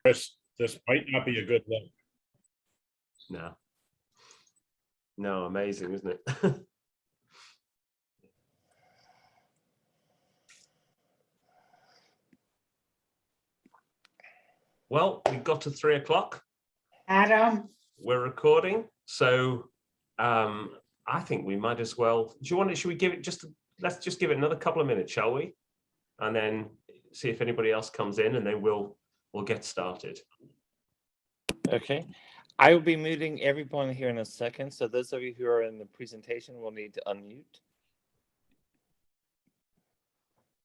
this might not be a good look. No, amazing, isn't it? Well, we got to 3 o'clock. Adam, We're recording, so I think we might as well. Should we give it let's just give it another couple of minutes, shall we? And then see if anybody else comes in, and then we'll get started. Okay. I will be muting everyone here in a second, so those of you who are in the presentation will need to unmute.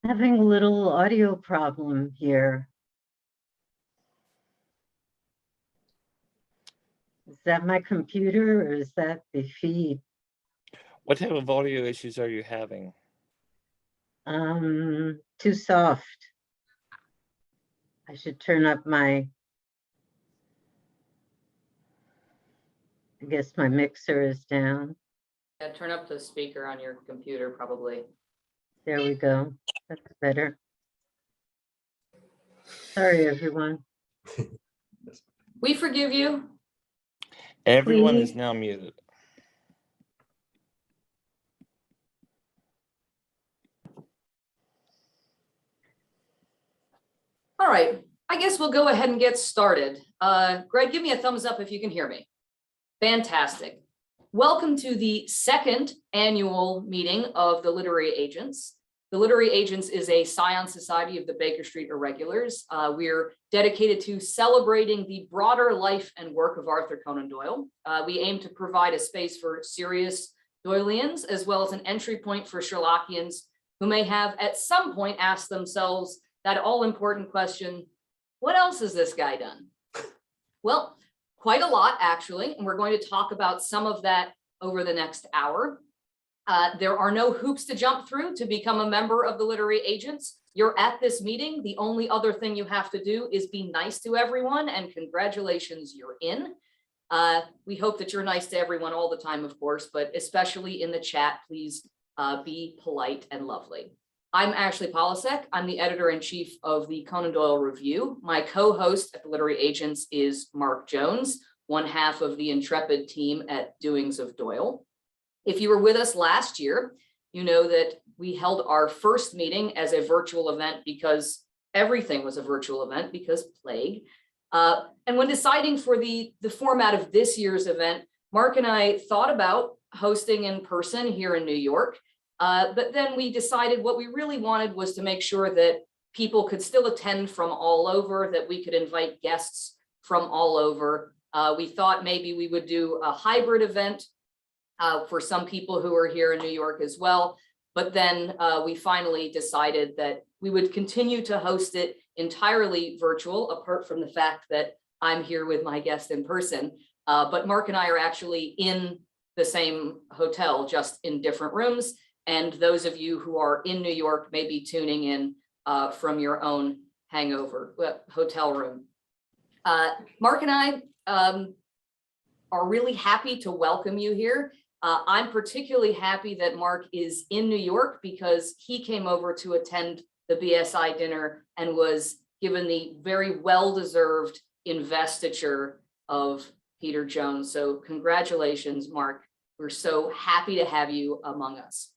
having a little audio problem here. Is that my computer or is that the feed? What type of audio issues are you having? Too soft. I should turn up my, I guess my mixer is down. Yeah, turn up the speaker on your computer, probably. There we go. That's better. Sorry, everyone. We forgive you. Everyone Please. is now muted. All right, I guess we'll go ahead and get started. Greg, give me a thumbs up if you can hear me. Fantastic. Welcome to the second annual meeting of the Literary Agents. The Literary Agents is a scion society of the Baker Street Irregulars. We're dedicated to celebrating the broader life and work of Arthur Conan Doyle. We aim to provide a space for serious Doyleans, as well as an entry point for Sherlockians who may have at some point asked themselves that all-important question, what else has this guy done? Well, quite a lot, actually, and we're going to talk about some of that over the next hour. There are no hoops to jump through to become a member of the Literary Agents. You're at this meeting. The only other thing you have to do is be nice to everyone, and congratulations, you're in. We hope that you're nice to everyone all the time, of course, but especially in the chat, please be polite and lovely. I'm Ashley Polasek. I'm the editor-in-chief of the Conan Doyle Review. My co-host at the Literary Agents is Mark Jones, one half of the intrepid team at Doings of Doyle. If you were with us last year, you know that we held our first meeting as a virtual event because everything was a virtual event because plague. And when deciding for the format of this year's event, Mark and I thought about hosting in person here in New York. But then we decided what we really wanted was to make sure that people could still attend from all over, that we could invite guests from all over. We thought maybe we would do a hybrid event for some people who are here in New York as well. But then we finally decided that we would continue to host it entirely virtual, apart from the fact that I'm here with my guest in person. But Mark and I are actually in the same hotel, just in different rooms. And those of you who are in New York may be tuning in from your own hotel room. Mark and I are really happy to welcome you here. I'm particularly happy that Mark is in New York because he came over to attend the BSI dinner and was given the very well-deserved investiture of Peter Jones. So congratulations, Mark. We're so happy to have you among us.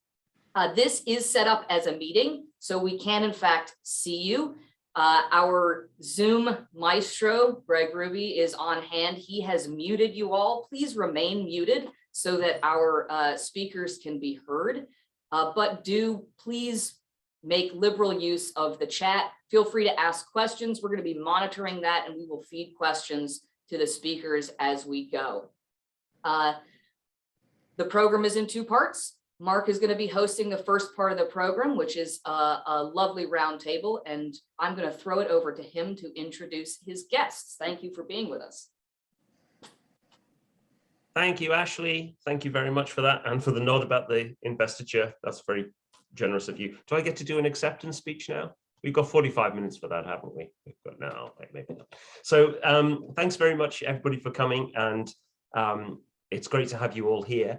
This is set up as a meeting, so we can in fact see you. Our Zoom maestro, Greg Ruby, is on hand. He has muted you all. Please remain muted so that our speakers can be heard. But do please make liberal use of the chat. Feel free to ask questions. We're going to be monitoring that, and we will feed questions to the speakers as we go. The program is in two parts. Mark is going to be hosting the first part of the program, which is a lovely roundtable, and I'm going to throw it over to him to introduce his guests. Thank you for being with us. Thank you, Ashley. Thank you very much for that, and for the nod about the investiture. That's very generous of you. Do I get to do an acceptance speech now? We've got 45 minutes for that, haven't we? We've got now, maybe not. So thanks very much, everybody, for coming, and it's great to have you all here.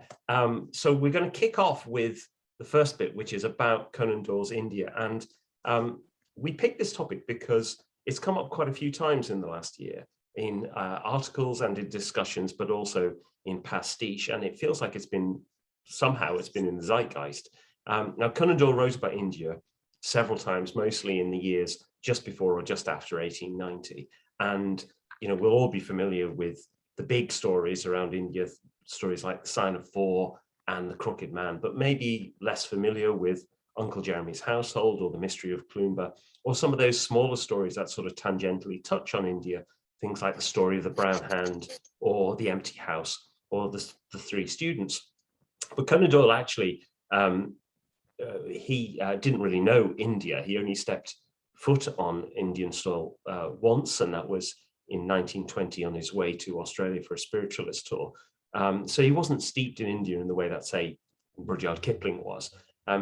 So we're going to kick off with the first bit, which is about Conan Doyle's India. And we picked this topic because it's come up quite a few times in the last year in articles and in discussions, but also in pastiche. And it feels like it's been in the zeitgeist. Now, Conan Doyle wrote about India several times, mostly in the years just before or just after 1890. And, we'll all be familiar with the big stories around India, stories like The Sign of Four and The Crooked Man, but maybe less familiar with Uncle Jeremy's Household or The Mystery of Kloomba, or some of those smaller stories that sort of tangentially touch on India, things like The Story of the Brown Hand or The Empty House or the Three Students. But Conan Doyle actually, he didn't really know India. He only stepped foot on Indian soil once, and that was in 1920 on his way to Australia for a spiritualist tour. So he wasn't steeped in India in the way that, say, Rudyard Kipling was.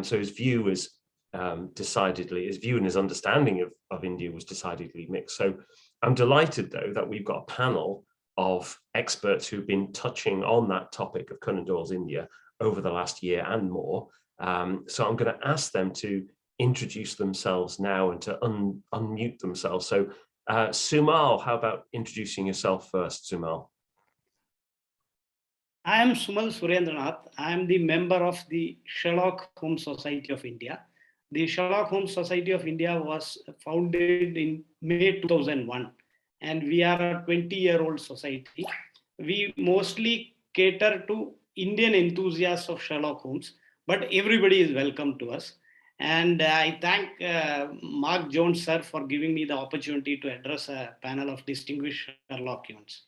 So his view was his view and his understanding of India was decidedly mixed. So I'm delighted, though, that we've got a panel of experts who've been touching on that topic of Conan Doyle's India over the last year and more. So I'm going to ask them to introduce themselves now and to unmute themselves. So Sumal, how about introducing yourself first, Sumal? I am Sumal Surendranath. I am the member of the Sherlock Holmes Society of India. The Sherlock Holmes Society of India was founded in May 2001, and we are a 20-year-old society. We mostly cater to Indian enthusiasts of Sherlock Holmes, but everybody is welcome to us. And I thank Mark Jones, sir, for giving me the opportunity to address a panel of distinguished Sherlockians.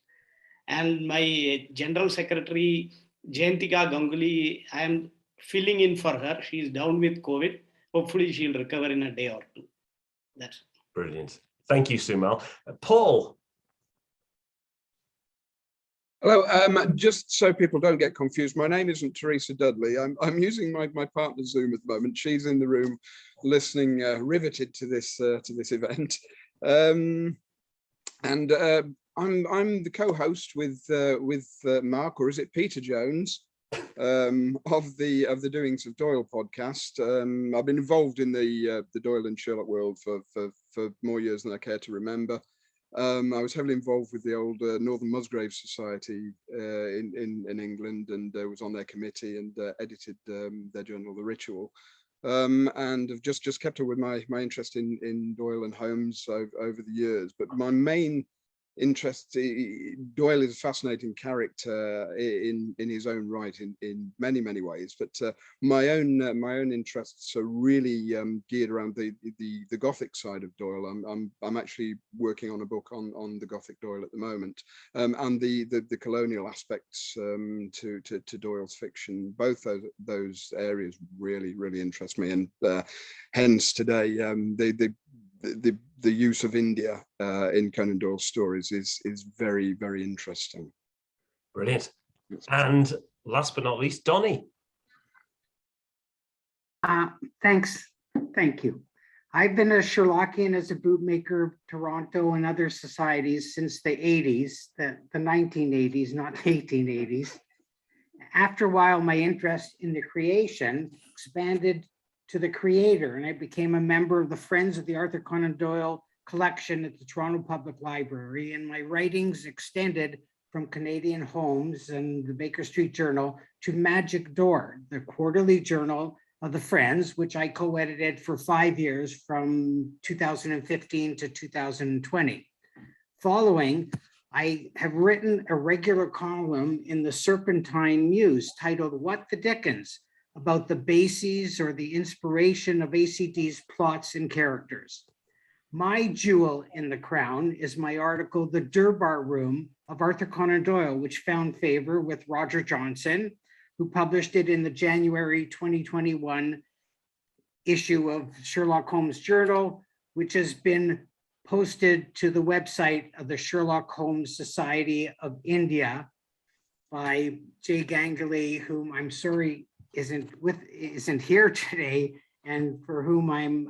And my General Secretary, Jayantika Ganguly, I am filling in for her. She is down with COVID. Hopefully she'll recover in a day or two. That's it. Brilliant. Thank you, Sumal. Paul. Hello, just so people don't get confused, my name isn't Teresa Dudley. I'm using my partner's Zoom at the moment. She's in the room listening, riveted to this event. I'm the co-host with Mark, or is it Peter Jones, of the Doings of Doyle podcast. I've been involved in the Doyle and Sherlock world for more years than I care to remember. I was heavily involved with the old Northern Musgrave Society in England, and was on their committee and edited their journal, The Ritual. And have just kept up with my interest in Doyle and Holmes over the years. But my main interest, Doyle is a fascinating character in his own right in many ways, but my own interests are really geared around the Gothic side of Doyle. I'm actually working on a book on the Gothic Doyle at the moment, and the colonial aspects to Doyle's fiction. Both those areas really interest me, and hence today the use of India in Conan Doyle's stories is very interesting. Brilliant. And last but not least, Donny. Thanks. Thank you. I've been a Sherlockian as a bootmaker of Toronto and other societies since the 80s, the 1980s, not the 1880s. After a while, my interest in the creation expanded to the creator, and I became a member of the Friends of the Arthur Conan Doyle collection at the Toronto Public Library, and my writings extended from Canadian Holmes and the Baker Street Journal to Magic Door, the quarterly journal of the Friends, which I co-edited for 5 years from 2015 to 2020. Following, I have written a regular column in the Serpentine Muse titled What the Dickens? About the bases or the inspiration of ACD's plots and characters. My jewel in the crown is my article, The Durbar Room of Arthur Conan Doyle, which found favor with Roger Johnson, who published it in the January 2021 issue of Sherlock Holmes Journal, which has been posted to the website of the Sherlock Holmes Society of India by Jay Ganguly, whom I'm sorry isn't here today, and for whom I'm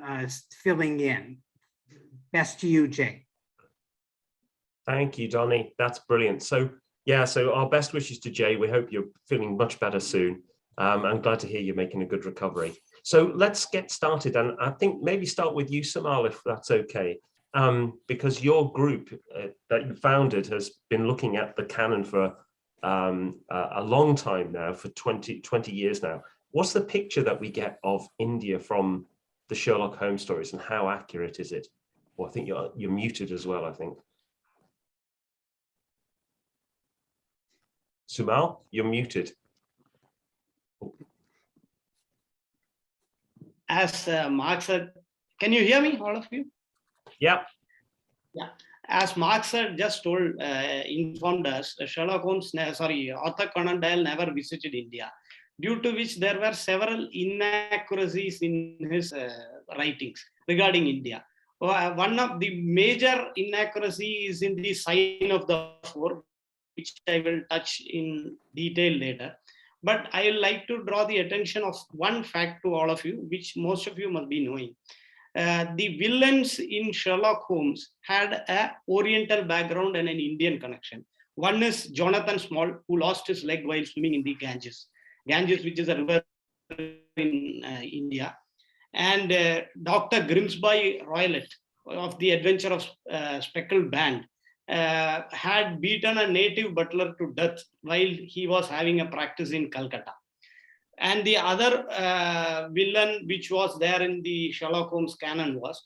filling in. Best to you, Jay. Thank you, Donny. That's brilliant. So yeah, so our best wishes to Jay. We hope you're feeling much better soon. I'm glad to hear you're making a good recovery. So let's get started, and I think maybe start with you, Sumal, if that's okay. because your group that you founded has been looking at the canon for a long time now, for 20 years now. What's the picture that we get of India from the Sherlock Holmes stories, and how accurate is it? Well, I think you're muted as well, I think. Sumal, you're muted. As Mark said, can you hear me, all of you? Yeah. Yeah. As Mark said, just informed us, Sherlock Holmes, Arthur Conan Doyle never visited India, due to which there were several inaccuracies in his writings regarding India. One of the major inaccuracies is in the sign of the four, which I will touch in detail later. But I would like to draw the attention of one fact to all of you, which most of you must be knowing. The villains in Sherlock Holmes had an Oriental background and an Indian connection. One is Jonathan Small, who lost his leg while swimming in the Ganges, which is a river in India. And Dr. Grimsby Roylott of the Adventure of Speckled Band had beaten a native butler to death while he was having a practice in Calcutta. And the other villain which was there in the Sherlock Holmes canon was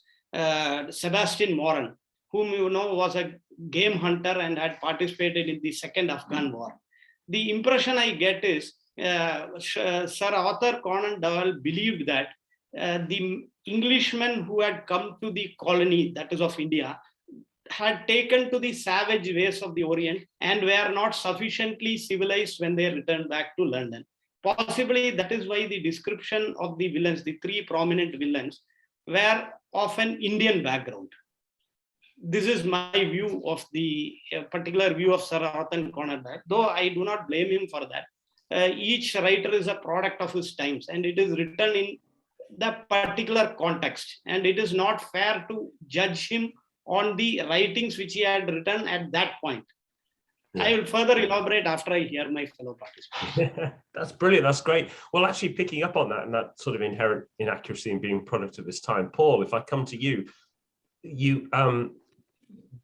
Sebastian Moran, whom you know was a game hunter and had participated in the Second Afghan War. The impression I get is Sir Arthur Conan Doyle believed that the Englishmen who had come to the colony, that is of India, had taken to the savage ways of the Orient and were not sufficiently civilized when they returned back to London. Possibly that is why the description of the villains, the three prominent villains, were of an Indian background. This is my view of the particular view of Sir Arthur Conan Doyle, though I do not blame him for that. Each writer is a product of his times, and it is written in the particular context, and it is not fair to judge him on the writings which he had written at that point. Yeah. I will further elaborate after I hear my fellow participants. That's brilliant. That's great. Well, actually picking up on that and that sort of inherent inaccuracy and being product of his time, Paul, if I come to you,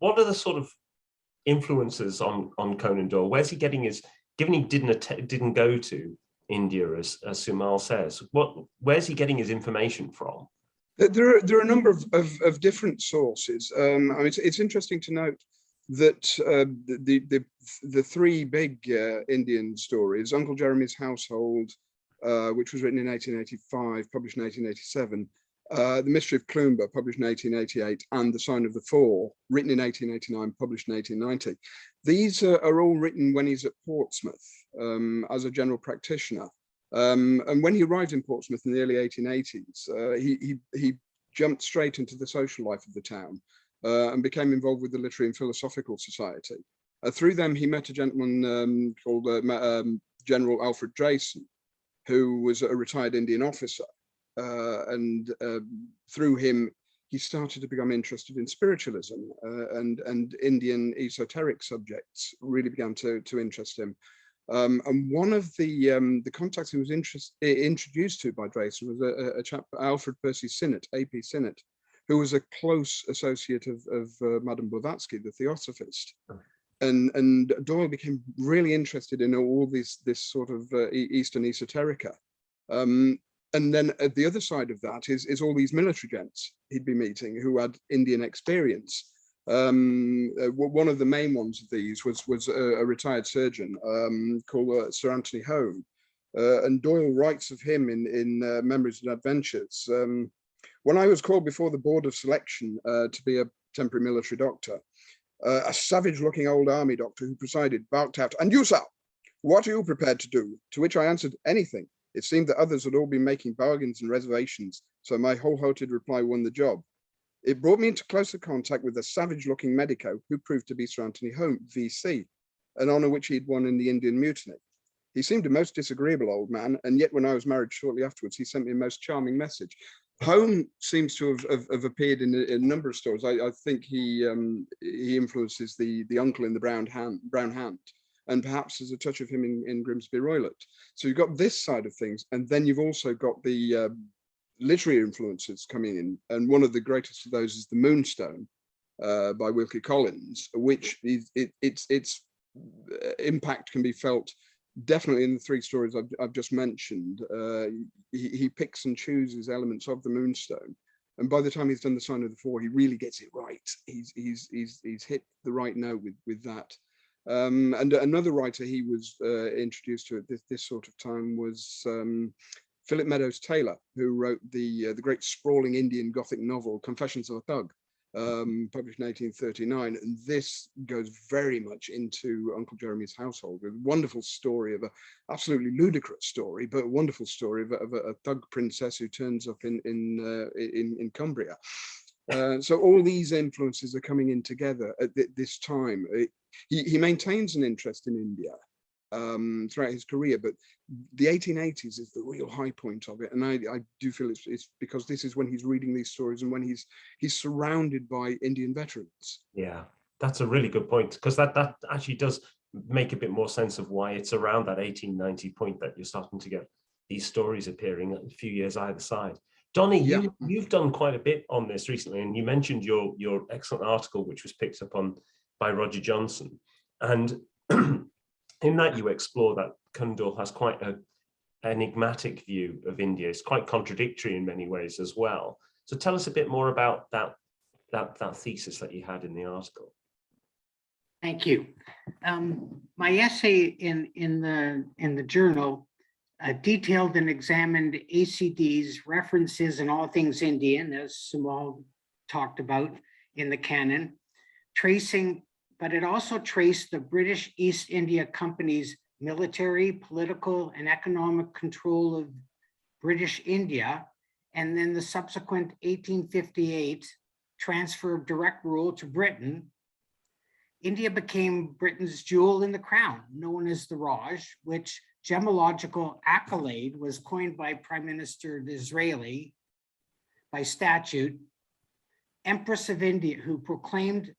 what are the sort of influences on Conan Doyle? Where's he getting his, given he didn't go to India, as Sumal says, where's he getting his information from? There are a number of different sources. I mean, it's interesting to note that the three big Indian stories, Uncle Jeremy's Household, which was written in 1885, published in 1887, The Mystery of Clumber, published in 1888, and The Sign of the Four, written in 1889, published in 1890. These are all written when he's at Portsmouth as a general practitioner. And when he arrived in Portsmouth in the early 1880s, he jumped straight into the social life of the town and became involved with the Literary and Philosophical Society. Through them, he met a gentleman called General Alfred Drayson, who was a retired Indian officer. And through him, he started to become interested in spiritualism, and Indian esoteric subjects really began to interest him. And one of the contacts he was introduced to by Drayson was a chap, Alfred Percy Sinnett, AP Sinnett, who was a close associate of Madame Blavatsky, the Theosophist. And Doyle became really interested in all this sort of Eastern esoterica. And then at the other side of that is all these military gents he'd be meeting who had Indian experience. One of the main ones of these was a retired surgeon called Sir Anthony Holmes, and Doyle writes of him in Memories and Adventures. When I was called before the board of selection to be a temporary military doctor, a savage-looking old army doctor who presided barked out, "And you, sir, what are you prepared to do?" To which I answered, "Anything." It seemed that others had all been making bargains and reservations, so my wholehearted reply won the job. It brought me into closer contact with a savage-looking medico who proved to be Sir Anthony Holmes, VC, an honour which he'd won in the Indian Mutiny. He seemed a most disagreeable old man, and yet when I was married shortly afterwards, he sent me a most charming message. Holmes seems to have appeared in a number of stories. I think he influences the uncle in the brown hand, and perhaps there's a touch of him in Grimsby Roylott. So you've got this side of things, and then you've also got the literary influences coming in, and one of the greatest of those is the Moonstone, by Wilkie Collins, which is its impact can be felt definitely in the three stories I've just mentioned. He picks and chooses elements of the Moonstone, and by the time he's done the Sign of the Four, he really gets it right. He's hit the right note with that. And another writer he was introduced to at this sort of time was Philip Meadows Taylor, who wrote the great sprawling Indian Gothic novel Confessions of a Thug, published in 1839. And this goes very much into Uncle Jeremy's household, with a wonderful story of a absolutely ludicrous story, but a wonderful story of a thug princess who turns up in Cumbria. So all these influences are coming in together at this time. He maintains an interest in India throughout his career, but the 1880s is the real high point of it, and I do feel it's because this is when he's reading these stories and when he's surrounded by Indian veterans. Yeah, that's a really good point, because that actually does make a bit more sense of why it's around that 1890 point that you're starting to get these stories appearing a few years either side. Donny, Yeah. you've done quite a bit on this recently, and you mentioned your excellent article, which was picked up on by Roger Johnson. And in that you explore that Conan Doyle has quite an enigmatic view of India. It's quite contradictory in many ways as well. So tell us a bit more about that thesis that you had in the article. Thank you. My essay in the journal detailed and examined ACD's references in all things Indian, as Sumal talked about in the canon, but it also traced the British East India Company's military, political, and economic control of British India, and then the subsequent 1858 transfer of direct rule to Britain. India became Britain's jewel in the crown, known as the Raj, which gemological accolade was coined by Prime Minister Disraeli by statute, Empress of India, who proclaimed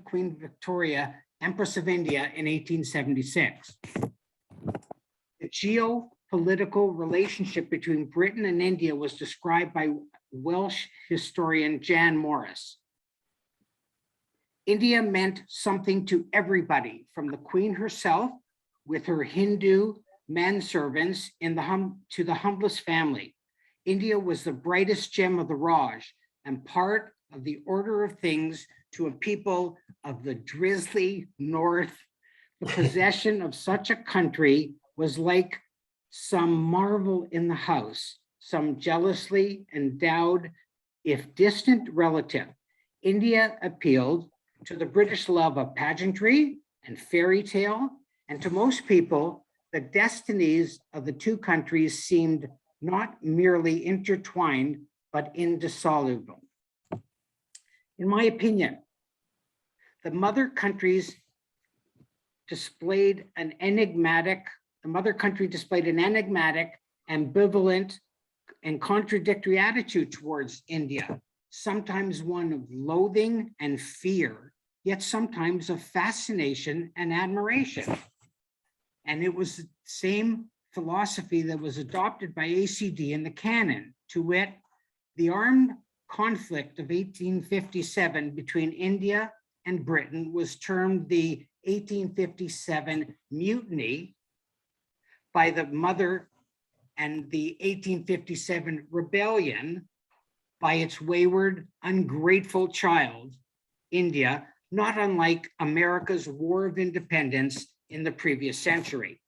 Queen Victoria Empress of India in 1876. The geopolitical relationship between Britain and India was described by Welsh historian Jan Morris. India meant something to everybody, from the Queen herself, with her Hindu manservants to the humblest family. India was the brightest gem of the Raj and part of the order of things to a people of the drizzly north. The possession of such a country was like some marvel in the house, some jealously endowed, if distant relative. India appealed to the British love of pageantry and fairy tale, and to most people, the destinies of the two countries seemed not merely intertwined, but indissoluble. In my opinion, the mother country displayed an enigmatic, ambivalent, and contradictory attitude towards India, sometimes one of loathing and fear, yet sometimes of fascination and admiration. And it was the same philosophy that was adopted by ACD in the canon, to wit, the armed conflict of 1857 between India and Britain was termed the 1857 mutiny by the mother, and the 1857 rebellion by its wayward, ungrateful child, India, not unlike America's War of Independence in the previous century.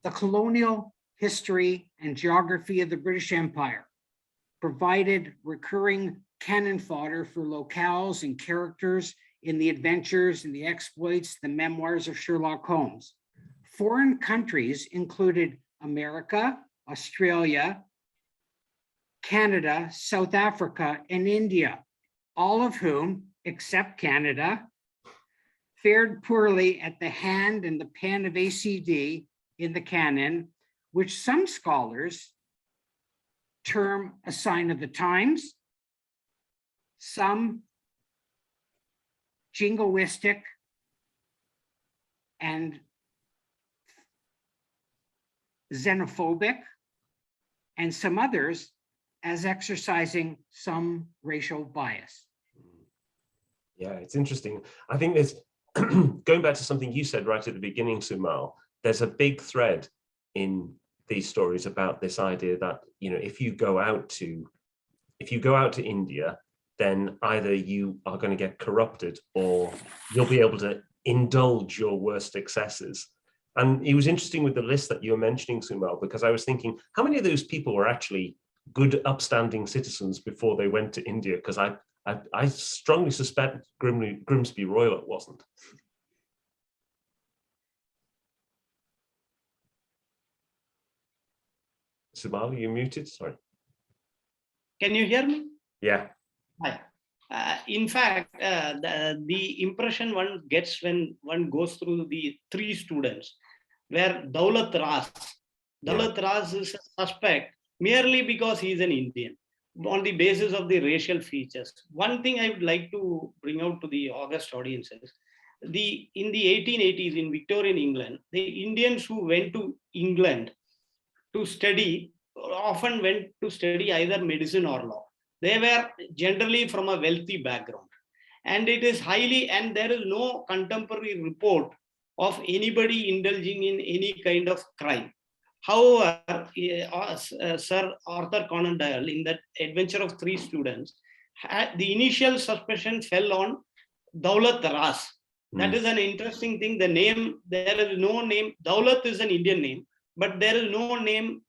The colonial history and geography of the British Empire provided recurring cannon fodder for locales and characters in the adventures and the exploits, the memoirs of Sherlock Holmes. Foreign countries included America, Australia, Canada, South Africa, and India, all of whom, except Canada, fared poorly at the hand and the pen of ACD in the canon, which some scholars term a sign of the times, some jingoistic and xenophobic, and some others as exercising some racial bias. Yeah, it's interesting. I think there's, going back to something you said right at the beginning, Sumal, there's a big thread in these stories about this idea that, you know, if you go out to India, then either you are going to get corrupted or you'll be able to indulge your worst excesses. And it was interesting with the list that you were mentioning, Sumal, because I was thinking, how many of those people were actually good, upstanding citizens before they went to India? Because I strongly suspect Grimsby Royal it wasn't. Sumal, you muted? Sorry. Can you hear me? Yeah. Hi. In fact, the impression one gets when one goes through the three students, where Daulat Ras is a suspect merely because he is an Indian, on the basis of the racial features. One thing I would like to bring out to the august audiences, in the 1880s in Victorian England, the Indians who went to England to study often went to study either medicine or law. They were generally from a wealthy background. And it is highly, and there is no contemporary report of anybody indulging in any kind of crime. However, Sir Arthur Conan Doyle, in that Adventure of Three Students, the initial suspicion fell on Daulat Ras. That is an interesting thing. The name, there is no name. Daulat is an Indian name, but there is no name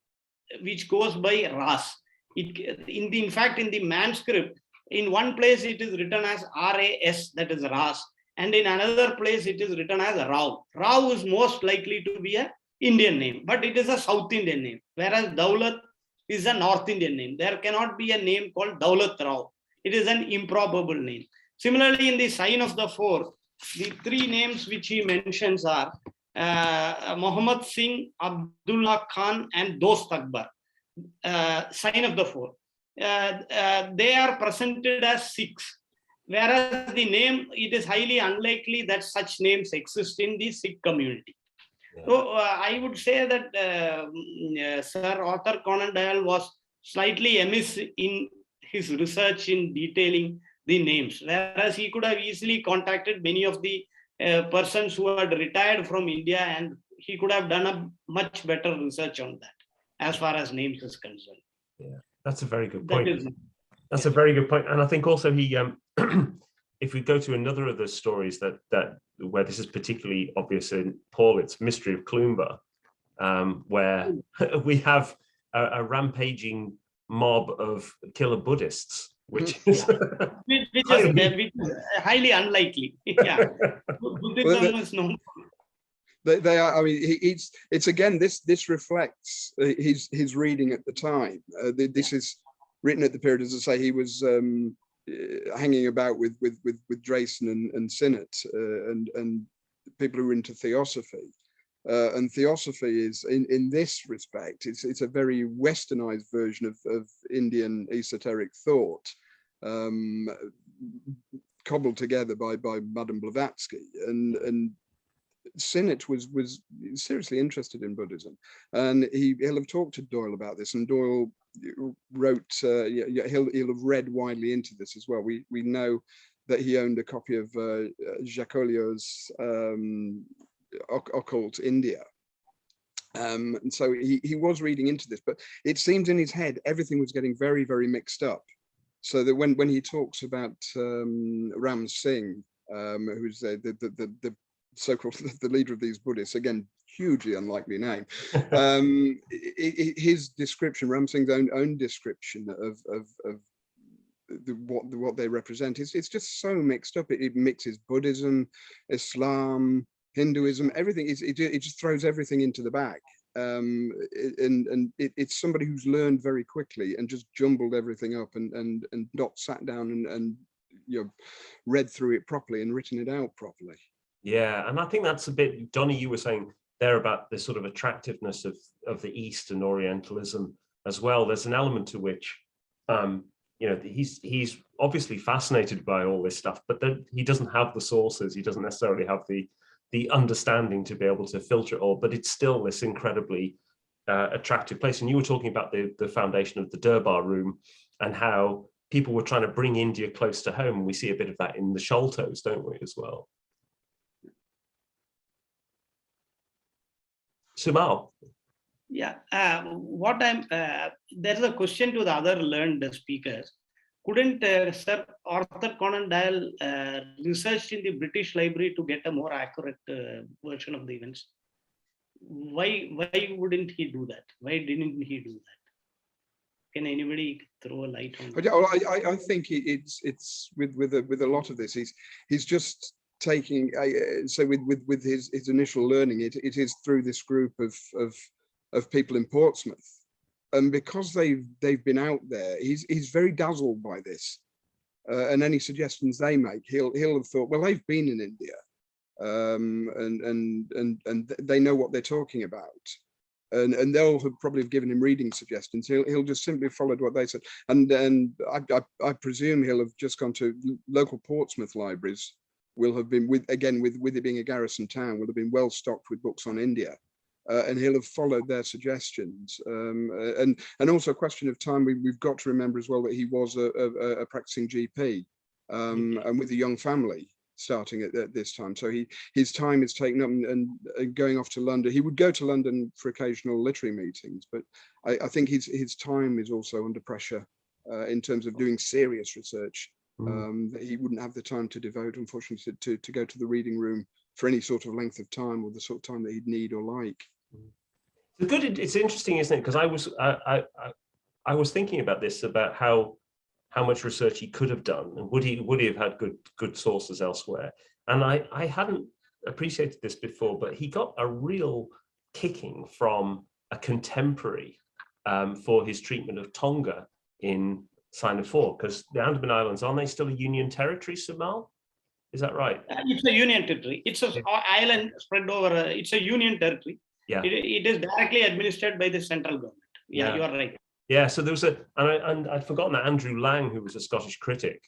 which goes by Ras. In fact, in the manuscript, in one place it is written as RAS, that is Ras, and in another place it is written as Rao. Rao is most likely to be an Indian name, but it is a South Indian name, whereas Daulat is a North Indian name. There cannot be a name called Daulat Rao. It is an improbable name. Similarly, in the Sign of the Four, the three names which he mentions are Muhammad Singh, Abdullah Khan, and Dost Akbar. Sign of the Four. They are presented as Sikhs, whereas the name, it is highly unlikely that such names exist in the Sikh community. Yeah. So I would say that Sir Arthur Conan Doyle was slightly amiss in his research in detailing the names, whereas he could have easily contacted many of the persons who had retired from India, and he could have done a much better research on that as far as names is concerned. Yeah, that's a very good point. That's a very good point. And I think also he, if we go to another of the stories that where this is particularly obvious in Paul, it's Mystery of Clumber, where we have a rampaging mob of killer Buddhists, which is highly unlikely. Yeah, Buddhism is known. They are. I mean, it's again. This reflects his reading at the time. This is written at the period, as I say, he was hanging about with Drayson and Sinnott and people who were into theosophy. And theosophy is, in this respect, it's a very westernized version of Indian esoteric thought, cobbled together by Madame Blavatsky, and Sinnott was seriously interested in Buddhism, and he'll have talked to Doyle about this, and Doyle wrote, he'll have read widely into this as well. We know that he owned a copy of Jacoliot's Occult India, and so he was reading into this, but it seems in his head everything was getting very, very mixed up, so that when he talks about Ram Singh, who's the so-called the leader of these Buddhists, again, hugely unlikely name. His description, Ram Singh's own description of what they represent, it's just so mixed up. It mixes Buddhism, Islam, Hinduism, everything. It just throws everything into the bag. And it's somebody who's learned very quickly and just jumbled everything up and not sat down and read through it properly and written it out properly. Yeah, and I think that's a bit, Donny, you were saying there about this sort of attractiveness of the East and Orientalism as well. There's an element to which, he's obviously fascinated by all this stuff, but then he doesn't have the sources. He doesn't necessarily have the understanding to be able to filter it all, but it's still this incredibly attractive place. And you were talking about the foundation of the Durbar Room and how people were trying to bring India close to home. We see a bit of that in the Sholtos, don't we, as well? Sumal. Yeah, there's a question to the other learned speakers. Couldn't Sir Arthur Conan Doyle research in the British Library to get a more accurate version of the events? Why wouldn't he do that? Why didn't he do that? Can anybody throw a light on that? I think it's with a lot of this. He's just taking so with his initial learning. It is through this group of people in Portsmouth, and because they've been out there, he's very dazzled by this, and any suggestions they make, he'll have thought, well, they've been in India, and they know what they're talking about. And they'll have probably given him reading suggestions. He'll just simply followed what they said, and I presume he'll have just gone to local Portsmouth libraries. Will have been with it being a garrison town, will have been well stocked with books on India, and he'll have followed their suggestions. And also a question of time. We've got to remember as well that he was a practicing GP, and with a young family starting at this time, so his time is taken up and going off to London. He would go to London for occasional literary meetings, but I think his time is also under pressure in terms of doing serious research. That he wouldn't have the time to devote, unfortunately, to go to the reading room for any sort of length of time, or the sort of time that he'd need or like. It's interesting, isn't it? Because I was thinking about this, about how much research he could have done, and would he have had good sources elsewhere. And I hadn't appreciated this before, but he got a real kicking from a contemporary for his treatment of Tonga in Sign of Four, because the Andaman Islands, aren't they still a Union territory, Sumal? Is that right? It's a Union territory. It's an island spread over. It's a Union territory. Yeah. It is directly administered by the central government. Yeah, you are right. Yeah, so there was and I'd forgotten that Andrew Lang, who was a Scottish critic,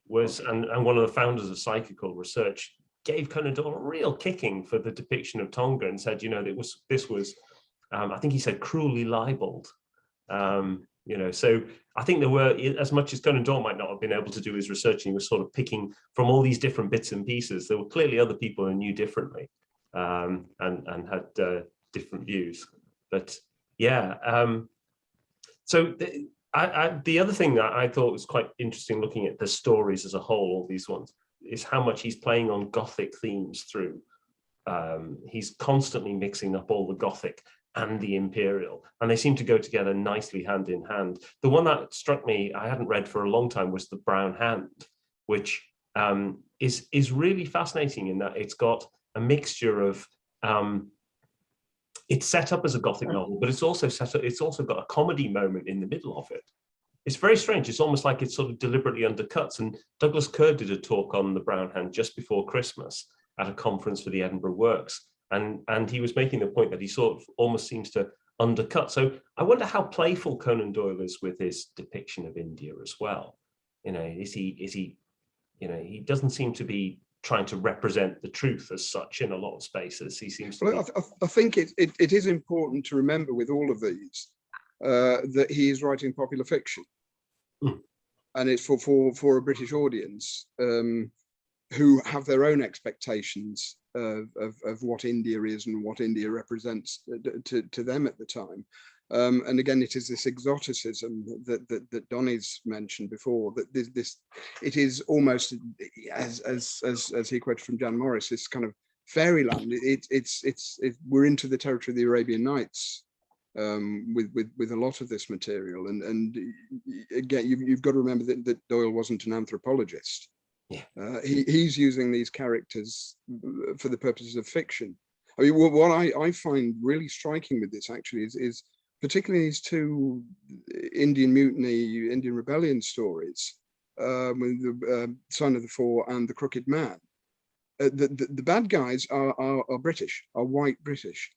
was and one of the founders of Psychical Research, gave Conan Doyle a real kicking for the depiction of Tonga, and said, this was I think he said cruelly libeled. So I think there were, as much as Conan Doyle might not have been able to do his research, he was sort of picking from all these different bits and pieces. There were clearly other people who knew differently, and had different views. But yeah. So the other thing that I thought was quite interesting, looking at the stories as a whole, all these ones, is how much he's playing on Gothic themes through. He's constantly mixing up all the Gothic and the Imperial, and they seem to go together nicely hand in hand. The one that struck me, I hadn't read for a long time, was The Brown Hand, which is really fascinating in that it's got a mixture of it's set up as a Gothic novel, but it's also got a comedy moment in the middle of it. It's very strange. It's almost like it sort of deliberately undercuts. And Douglas Kerr did a talk on The Brown Hand just before Christmas at a conference for the Edinburgh Works. And he was making the point that he sort of almost seems to undercut. So I wonder how playful Conan Doyle is with his depiction of India as well. Is he he doesn't seem to be trying to represent the truth as such in a lot of spaces. He seems to Well, I think it is important to remember with all of these that he is writing popular fiction, and it's for a British audience who have their own expectations of what India is and what India represents to them at the time. And again, it is this exoticism that Donny's mentioned before, that it is almost, as he quoted from Jan Morris, this kind of fairyland. We're into the territory of the Arabian Nights with a lot of this material. And again, you've got to remember that Doyle wasn't an anthropologist. Yeah. He's using these characters for the purposes of fiction. I mean, what I find really striking with this actually is particularly these two Indian Mutiny, Indian Rebellion stories, with the Sign of the Four and the Crooked Man. The bad guys are British, are white British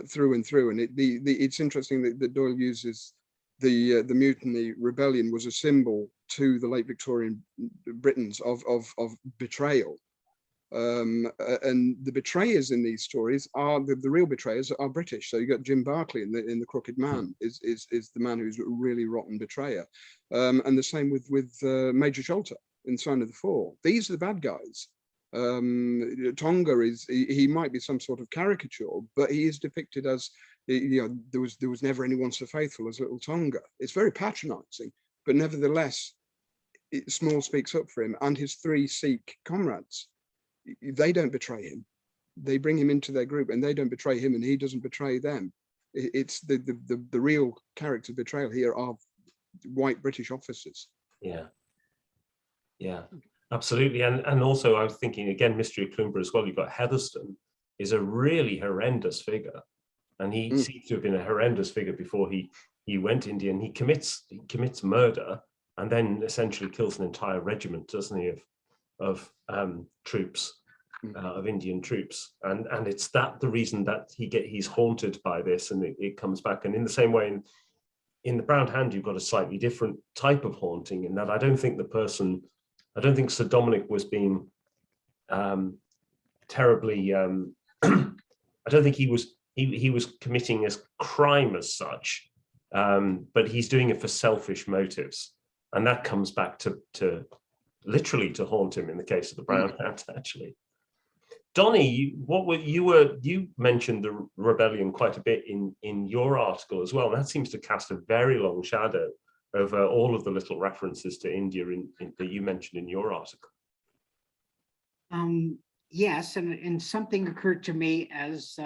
through and through. And it's interesting that Doyle uses the Mutiny Rebellion was a symbol to the late Victorian Britons of betrayal. And the betrayers in these stories are the real betrayers are British. So you got Jim Barclay in the Crooked Man is the man who's a really rotten betrayer, and the same with Major Sholto in Sign of the Four. These are the bad guys. Tonga he might be some sort of caricature, but he is depicted as, you know, there was never anyone so faithful as little Tonga. It's very patronizing, but nevertheless, Small speaks up for him and his 3 Sikh comrades. They don't betray him. They bring him into their group, and they don't betray him, and he doesn't betray them. It's the real character betrayal here are white British officers. Yeah. Absolutely. And also I was thinking again, Mystery of Clumber as well. You've got Heatherstone is a really horrendous figure. And he seems to have been a horrendous figure before he went to India, and he commits murder and then essentially kills an entire regiment, doesn't he, of troops, of Indian troops. And it's the reason that he's haunted by this, and it comes back. And in the same way, in The Brown Hand, you've got a slightly different type of haunting, in that I don't think Sir Dominic was being terribly, I don't think he was committing a crime as such, but he's doing it for selfish motives. And that comes back to literally to haunt him in the case of The Brown Hand, actually. Donny, you mentioned the rebellion quite a bit in your article as well. And that seems to cast a very long shadow over all of the little references to India that you mentioned in your article. Yes, and something occurred to me as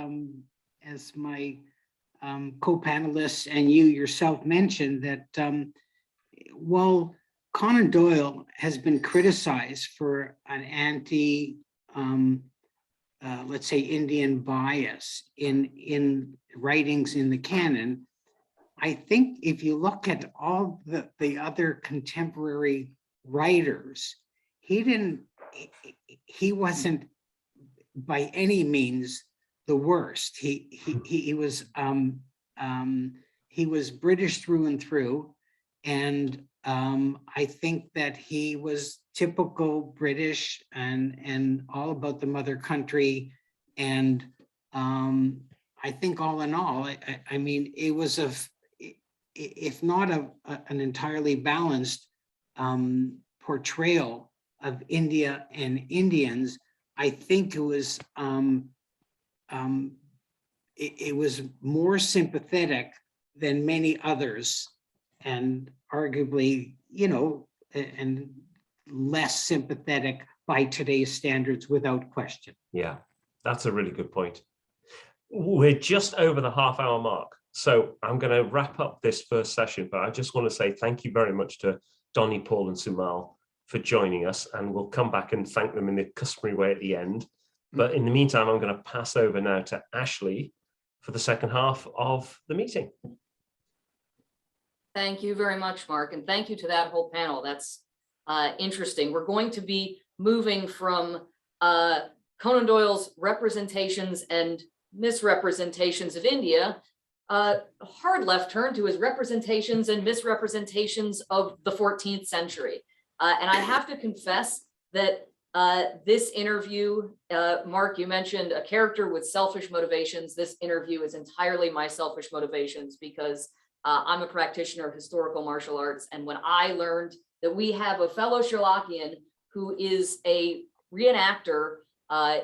my co-panelists and you yourself mentioned, that while Conan Doyle has been criticized for an let's say Indian bias in writings in the canon, I think if you look at all the other contemporary writers, he wasn't by any means the worst. He was British through and through, and I think that he was typical British and all about the mother country. And I think all in all, I mean, it was if not an entirely balanced portrayal of India and Indians, I think it was more sympathetic than many others, and arguably, you know, and less sympathetic by today's standards, without question. Yeah, that's a really good point. We're just over the half-hour mark, so I'm going to wrap up this first session, but I just want to say thank you very much to Donny, Paul and Sumal for joining us, and we'll come back and thank them in the customary way at the end. But in the meantime, I'm going to pass over now to Ashley for the second half of the meeting. Thank you very much, Mark, and thank you to that whole panel. That's interesting. We're going to be moving from Conan Doyle's representations and misrepresentations of India, a hard left turn to his representations and misrepresentations of the 14th century. And I have to confess that this interview, Mark, you mentioned a character with selfish motivations. This interview is entirely my selfish motivations, because I'm a practitioner of historical martial arts. And when I learned that we have a fellow Sherlockian who is a reenactor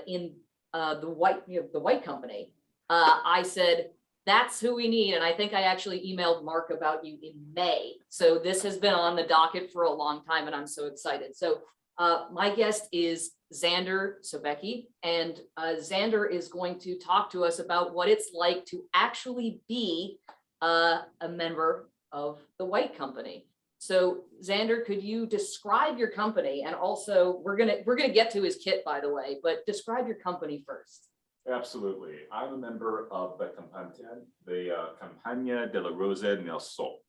in the White Company, I said, that's who we need. And I think I actually emailed Mark about you in May. So this has been on the docket for a long time, and I'm so excited. So my guest is Xander Sobecki, and Xander is going to talk to us about what it's like to actually be a member of the White Company. So Xander, could you describe your company? And also we're gonna get to his kit, by the way, but describe your company first. Absolutely. I'm a member of the Compagnia della Rosa nel Sol.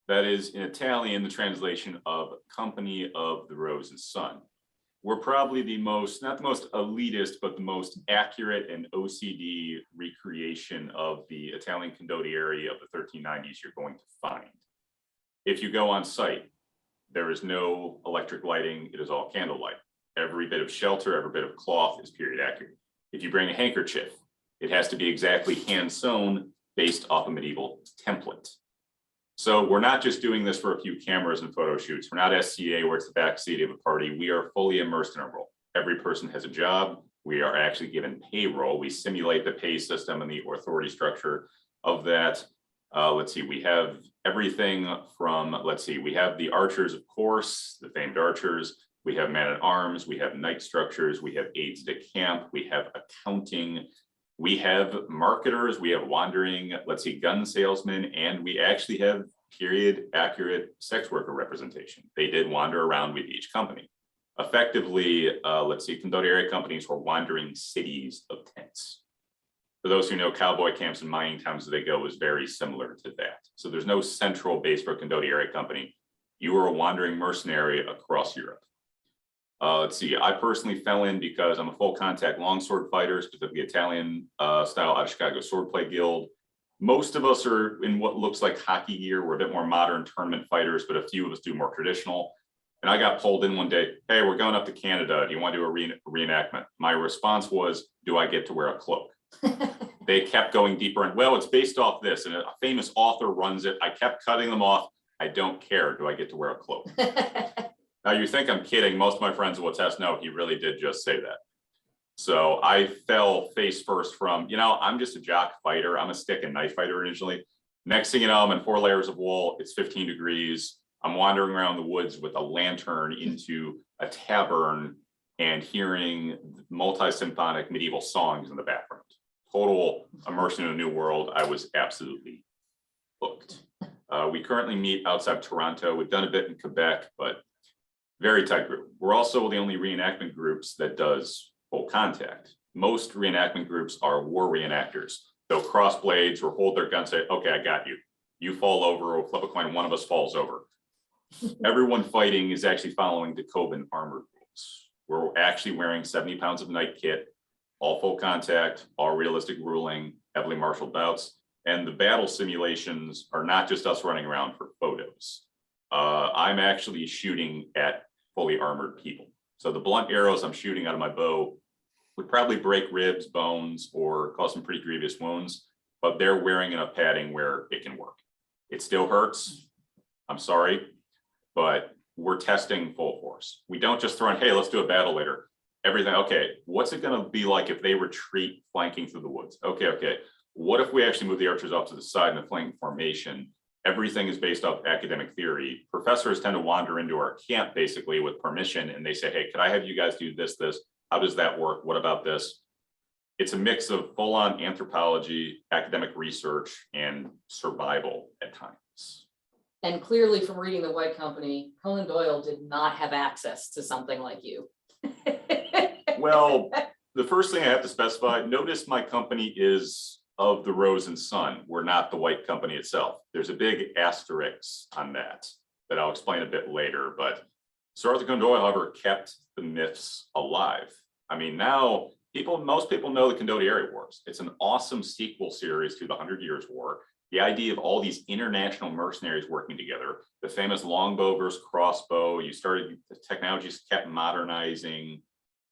That is, in Italian, the translation of Company of the Rose and Sun. We're probably the most, not the most elitist, but the most accurate and OCD recreation of the Italian condottieri of the 1390s you're going to find. If you go on site, there is no electric lighting. It is all candlelight. Every bit of shelter, every bit of cloth is period accurate. If you bring a handkerchief, it has to be exactly hand sewn based off a medieval template. So we're not just doing this for a few cameras and photo shoots. We're not SCA where it's the backseat of a party. We are fully immersed in our role. Every person has a job. We are actually given payroll. We simulate the pay system and the authority structure of that. Let's see, we have everything from, we have the archers, of course, the famed archers. We have man-at-arms, we have night structures, we have aides de camp, we have accounting, we have marketers, we have wandering, gun salesmen, and we actually have period accurate sex worker representation. They did wander around with each company. Effectively, Condottieri area companies were wandering cities of tents. For those who know, cowboy camps and mining towns that they go is very similar to that. So there's no central base for a Condottieri area company. You are a wandering mercenary across Europe. I personally fell in because I'm a full contact longsword fighter, specifically Italian style out of Chicago Swordplay Guild. Most of us are in what looks like hockey gear. We're a bit more modern tournament fighters, but a few of us do more traditional. And I got pulled in one day, hey, we're going up to Canada. Do you want to do a reenactment? My response was, do I get to wear a cloak? They kept going deeper and, well, it's based off this. And a famous author runs it. I kept cutting them off. I don't care. Do I get to wear a cloak? Now you think I'm kidding. Most of my friends will attest, no, he really did just say that. So I fell face first from, I'm just a jock fighter. I'm a stick and knife fighter initially. Next thing you know, I'm in 4 layers of wool. It's 15 degrees. I'm wandering around the woods with a lantern into a tavern and hearing multi-symphonic medieval songs in the background. Total immersion in a new world. I was absolutely hooked. We currently meet outside Toronto. We've done a bit in Quebec, but very tight group. We're also the only reenactment groups that does full contact. Most reenactment groups are war reenactors. They'll cross blades or hold their gun, say, okay, I got you. You fall over, or flip a coin, one of us falls over. Everyone fighting is actually following the Conan armor rules. We're actually wearing 70 pounds of night kit, all full contact, all realistic ruling, heavily marshaled bouts. And the battle simulations are not just us running around for photos. I'm actually shooting at fully armored people. So the blunt arrows I'm shooting out of my bow would probably break ribs, bones, or cause some pretty grievous wounds, but they're wearing enough padding where it can work. It still hurts. I'm sorry, but we're testing full force. We don't just throw in, hey, let's do a battle later. Everything, okay, what's it gonna be like if they retreat flanking through the woods? Okay. What if we actually move the archers off to the side in the flank formation? Everything is based off academic theory. Professors tend to wander into our camp basically with permission and they say, hey, could I have you guys do this? How does that work? What about this? It's a mix of full-on anthropology, academic research, and survival at times. And clearly from reading The White Company, Conan Doyle did not have access to something like you. Well, the first thing I have to specify, notice my company is of the Rose and Sun. We're not the White Company itself. There's a big asterisk on that I'll explain a bit later. But Sir Arthur Conan Doyle, however, kept the myths alive. I mean, now most people know the Condottieri Wars. It's an awesome sequel series to the 100 Years' War. The idea of all these international mercenaries working together, the famous longbow versus crossbow, the technologies kept modernizing,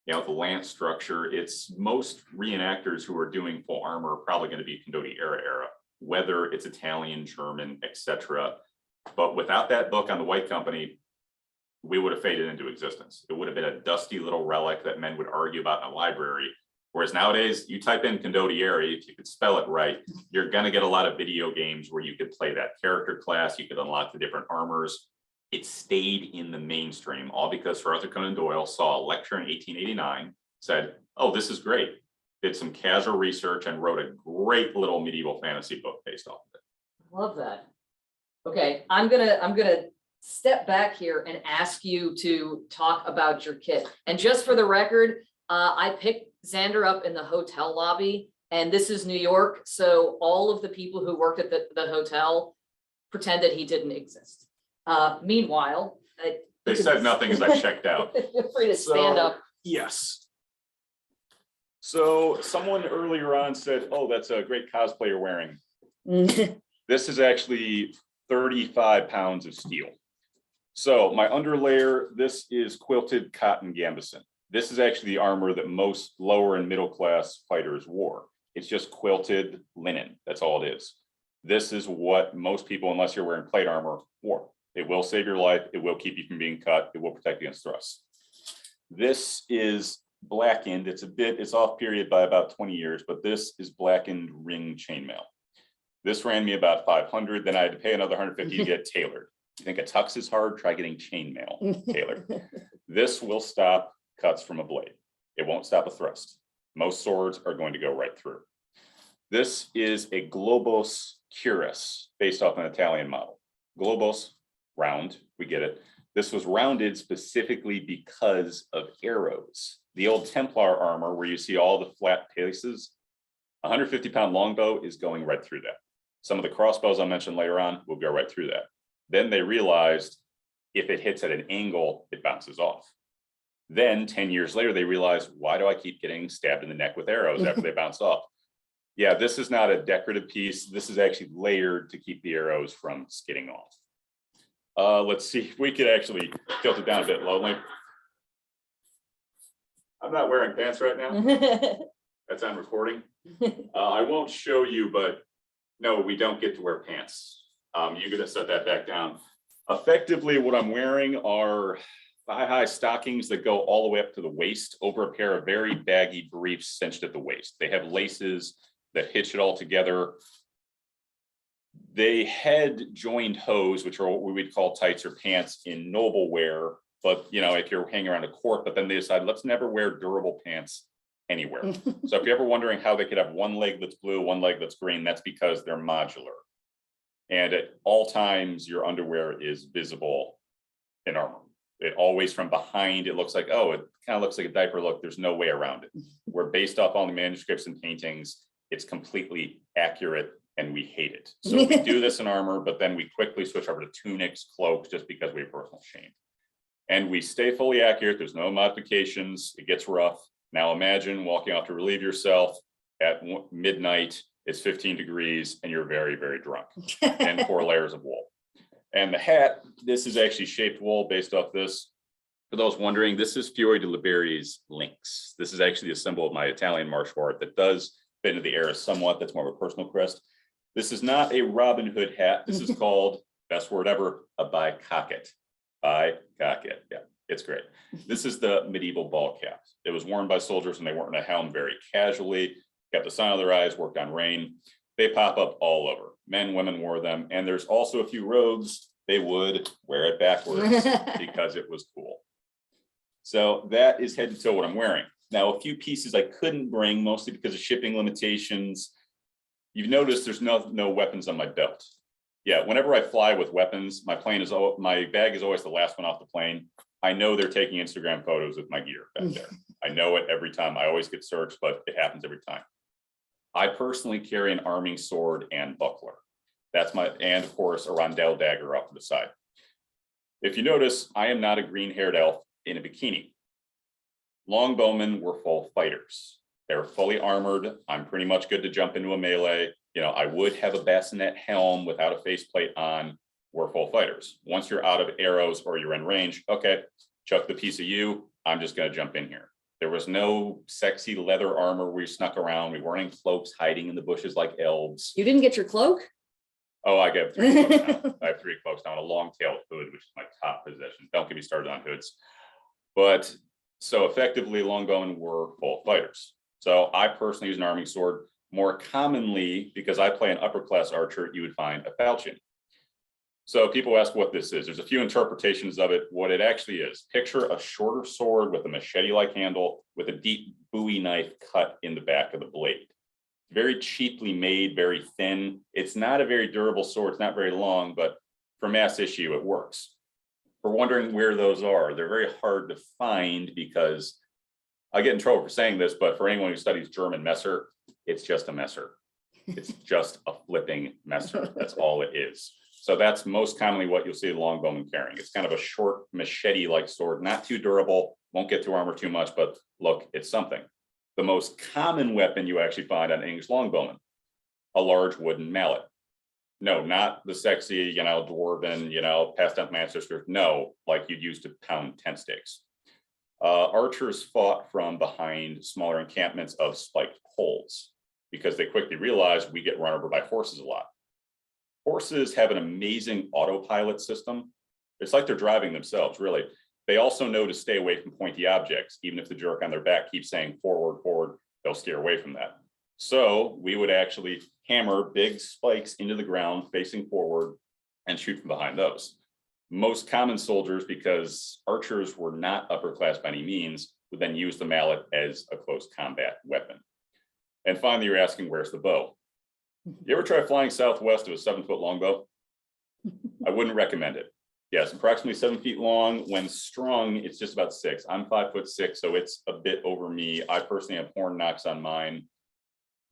the lance structure. It's most reenactors who are doing full armor are probably going to be Condottieri era, whether it's Italian, German, etc. But without that book on the White Company, we would have faded into existence. It would have been a dusty little relic that men would argue about in a library. Whereas nowadays, you type in Condottieri, if you could spell it right, you're going to get a lot of video games where you could play that character class, you could unlock the different armors. It stayed in the mainstream, all because Sir Arthur Conan Doyle saw a lecture in 1889, said, oh, this is great. Did some casual research and wrote a great little medieval fantasy book based off of it. Love that. Okay, I'm gonna step back here and ask you to talk about your kit. And just for the record, I picked Xander up in the hotel lobby, and this is New York, so all of the people who worked at the hotel pretended he didn't exist. Meanwhile, They said nothing as I checked out. Feel free to stand up. Yes. So someone earlier on said, oh, that's a great cosplay you're wearing. This is actually 35 pounds of steel. So my underlayer, this is quilted cotton gambeson. This is actually the armor that most lower and middle class fighters wore. It's just quilted linen. That's all it is. This is what most people, unless you're wearing plate armor, wore. It will save your life. It will keep you from being cut. It will protect against thrusts. This is blackened. It's off period by about 20 years, but this is blackened ring chainmail. This ran me about 500. Then I had to pay another 150 to get it tailored. You think a tux is hard? Try getting chainmail tailored. This will stop cuts from a blade. It won't stop a thrust. Most swords are going to go right through. This is a Globos Cuirass based off an Italian model. Globos, round, we get it. This was rounded specifically because of arrows. The old Templar armor where you see all the flat pieces, 150-pound longbow is going right through that. Some of the crossbows I'll mention later on will go right through that. Then they realized if it hits at an angle, it bounces off. Then 10 years later, they realized, why do I keep getting stabbed in the neck with arrows after they bounce off? Yeah, this is not a decorative piece. This is actually layered to keep the arrows from skidding off. Let's see if we could actually tilt it down a bit, Lonely. I'm not wearing pants right now. That's on recording. I won't show you, but no, we don't get to wear pants. You're gonna set that back down. Effectively, what I'm wearing are thigh-high stockings that go all the way up to the waist over a pair of very baggy briefs cinched at the waist. They have laces that hitch it all together. They had joined hose, which are what we would call tights or pants in noble wear. But you know, if you're hanging around a court, but then they decided let's never wear durable pants anywhere. So if you're ever wondering how they could have one leg that's blue, one leg that's green, that's because they're modular. And at all times, your underwear is visible in armor. It always from behind, it looks like, oh, it kind of looks like a diaper look. There's no way around it. We're based off all the manuscripts and paintings. It's completely accurate and we hate it. So we do this in armor, but then we quickly switch over to tunics, cloaks, just because we have personal shame. And we stay fully accurate. There's no modifications. It gets rough. Now imagine walking off to relieve yourself at midnight. It's 15 degrees and you're very, very drunk and 4 layers of wool. And the hat, this is actually shaped wool based off this. For those wondering, this is Fiore de Liberi's lynx. This is actually a symbol of my Italian martial art that does fit into the era somewhat. That's more of a personal crest. This is not a Robin Hood hat. This is called, best word ever, a bicocket. Bicocket, yeah, it's great. This is the medieval ball cap. It was worn by soldiers when they weren't in a helm very casually, kept the sun out of their eyes, worked on rain. They pop up all over. Men, women wore them. And there's also a few rogues, they would wear it backwards because it was cool. So that is head to toe what I'm wearing. Now, a few pieces I couldn't bring, mostly because of shipping limitations. You've noticed there's no weapons on my belt. Yeah, whenever I fly with weapons, my bag is always the last one off the plane. I know they're taking Instagram photos with my gear back there. I know it every time. I always get searched, but it happens every time. I personally carry an arming sword and buckler. And of course, a rondelle dagger off to the side. If you notice, I am not a green-haired elf in a bikini. Longbowmen were full fighters. They were fully armored. I'm pretty much good to jump into a melee. You know, I would have a bassinet helm without a faceplate on. We're full fighters. Once you're out of arrows or you're in range, okay, chuck the piece of you. I'm just going to jump in here. There was no sexy leather armor where we snuck around. We weren't in cloaks hiding in the bushes like elves. You didn't get your cloak? Oh, I got 3 cloaks now. I have 3 cloaks now, and a long-tailed hood, which is my top possession. Don't get me started on hoods. But so effectively, longbowmen were full fighters. So I personally use an arming sword. More commonly, because I play an upper-class archer, you would find a falchion. So people ask what this is. There's a few interpretations of it. What it actually is, picture a shorter sword with a machete-like handle with a deep Bowie knife cut in the back of the blade. Very cheaply made, very thin. It's not a very durable sword. It's not very long, but for mass issue, it works. For wondering where those are, they're very hard to find because I get in trouble for saying this, but for anyone who studies German messer, it's just a messer. It's just a flipping messer. That's all it is. So that's most commonly what you'll see the longbowman carrying. It's kind of a short machete-like sword, not too durable, won't get through armor too much, but look, it's something. The most common weapon you actually find on English longbowmen, a large wooden mallet. No, not the sexy, dwarven, passed down from ancestors. No, like you'd use to pound tent stakes. Archers fought from behind smaller encampments of spiked poles because they quickly realized we get run over by horses a lot. Horses have an amazing autopilot system. It's like they're driving themselves, really. They also know to stay away from pointy objects. Even if the jerk on their back keeps saying forward, forward, they'll steer away from that. So we would actually hammer big spikes into the ground facing forward and shoot from behind those. Most common soldiers, because archers were not upper class by any means, would then use the mallet as a close combat weapon. And finally, you're asking, where's the bow? You ever try flying southwest of a 7-foot longbow? I wouldn't recommend it. Yes, approximately 7 feet long. When strung, it's just about 6. I'm 5'6", so it's a bit over me. I personally have horn knocks on mine.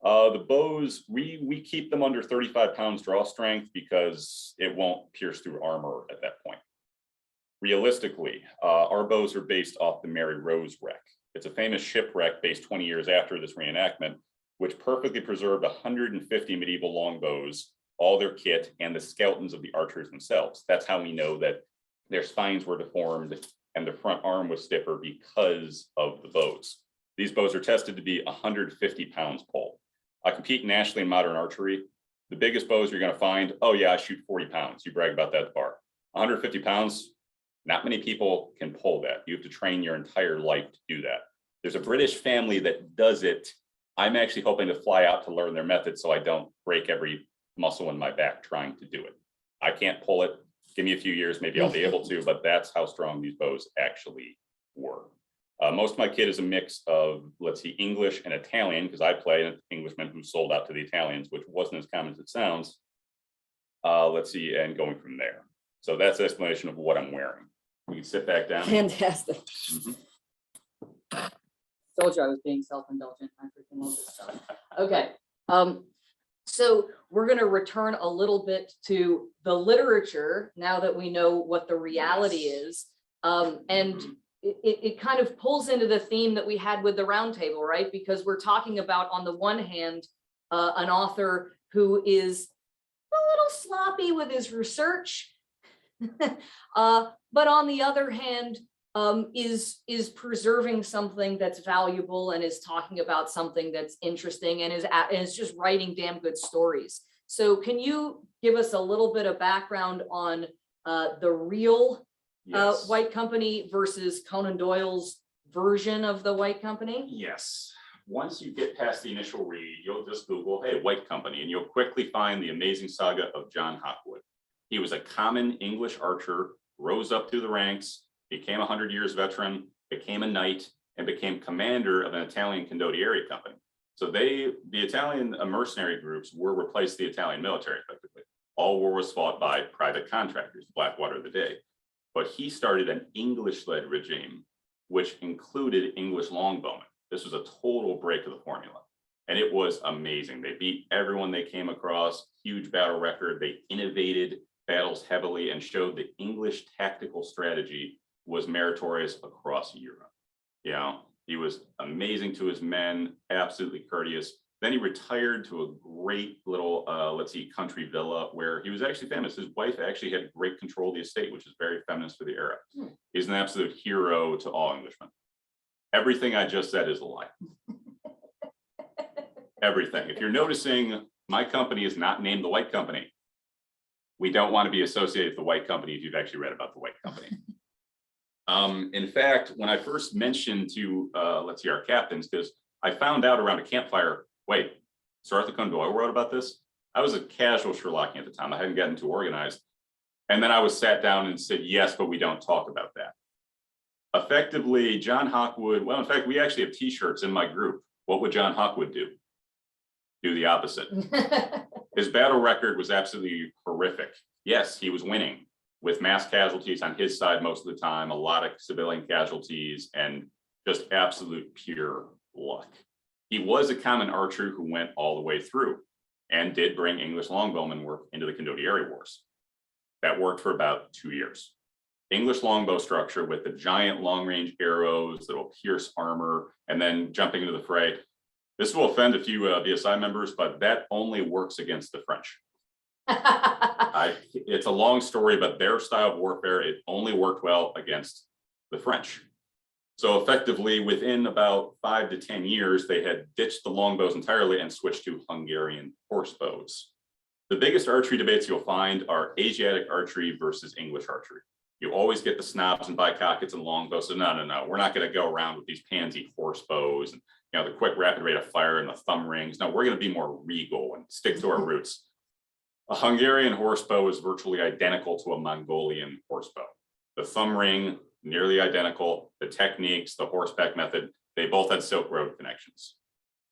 The bows, we keep them under 35 pounds draw strength because it won't pierce through armor at that point. Realistically, our bows are based off the Mary Rose wreck. It's a famous shipwreck based 20 years after this reenactment, which perfectly preserved 150 medieval longbows, all their kit, and the skeletons of the archers themselves. That's how we know that their spines were deformed and the front arm was stiffer because of the bows. These bows are tested to be 150 pounds pull. I compete nationally in modern archery. The biggest bows you're going to find, oh yeah, I shoot 40 pounds. You brag about that at the bar. 150 pounds, not many people can pull that. You have to train your entire life to do that. There's a British family that does it. I'm actually hoping to fly out to learn their method so I don't break every muscle in my back trying to do it. I can't pull it. Give me a few years, maybe I'll be able to, but that's how strong these bows actually were. Most of my kit is a mix of, let's see, English and Italian, because I play an Englishman who sold out to the Italians, which wasn't as common as it sounds. Let's see, and going from there. So that's the explanation of what I'm wearing. We can sit back down. Fantastic. Mhm. Told you I was being self-indulgent. I freaking love this stuff. Okay. So we're going to return a little bit to the literature now that we know what the reality is. And it kind of pulls into the theme that we had with the roundtable, right? Because we're talking about, on the one hand, an author who is a little sloppy with his research, but on the other hand, is preserving something that's valuable and is talking about something that's interesting and is just writing damn good stories. So can you give us a little bit of background on the real Yes. White Company versus Conan Doyle's version of the White Company? Yes. Once you get past the initial read, you'll just Google, hey, White Company, and you'll quickly find the amazing saga of John Hawkwood. He was a common English archer, rose up through the ranks, became a 100 years veteran, became a knight, and became commander of an Italian condottieri company. So the Italian mercenary groups were replaced the Italian military effectively. All war was fought by private contractors, Blackwater of the day. But he started an English-led regime, which included English longbowmen. This was a total break of the formula. And it was amazing. They beat everyone they came across, huge battle record. They innovated battles heavily and showed that English tactical strategy was meritorious across Europe. You know, he was amazing to his men, absolutely courteous. Then he retired to a great little, let's see, country villa where he was actually famous. His wife actually had great control of the estate, which is very feminist for the era. He's an absolute hero to all Englishmen. Everything I just said is a lie. Everything. If you're noticing, my company is not named the White Company. We don't want to be associated with the White Company if you've actually read about the White Company. In fact, when I first mentioned to, let's see, our captains, because I found out around a campfire, wait, Sir Arthur Conan Doyle wrote about this? I was a casual Sherlockian at the time. I hadn't gotten too organized. And then I was sat down and said, yes, but we don't talk about that. Effectively, John Hawkwood, well, in fact, we actually have t-shirts in my group. What would John Hawkwood do? Do the opposite. His battle record was absolutely horrific. Yes, he was winning with mass casualties on his side most of the time, a lot of civilian casualties, and just absolute pure luck. He was a common archer who went all the way through and did bring English longbowmen work into the Condottieri Wars. That worked for about 2 years. English longbow structure with the giant long-range arrows that will pierce armor, and then jumping into the fray. This will offend a few BSI members, but that only works against the French. It's a long story, but their style of warfare, it only worked well against the French. So effectively, within about 5 to 10 years, they had ditched the longbows entirely and switched to Hungarian horse bows. The biggest archery debates you'll find are Asiatic archery versus English archery. You always get the snobs and bicockets and longbows. So no, we're not going to go around with these pansy horse bows and the quick rapid rate of fire and the thumb rings. No, we're going to be more regal and stick to our roots. A Hungarian horse bow is virtually identical to a Mongolian horse bow. The thumb ring, nearly identical. The techniques, the horseback method, they both had Silk Road connections.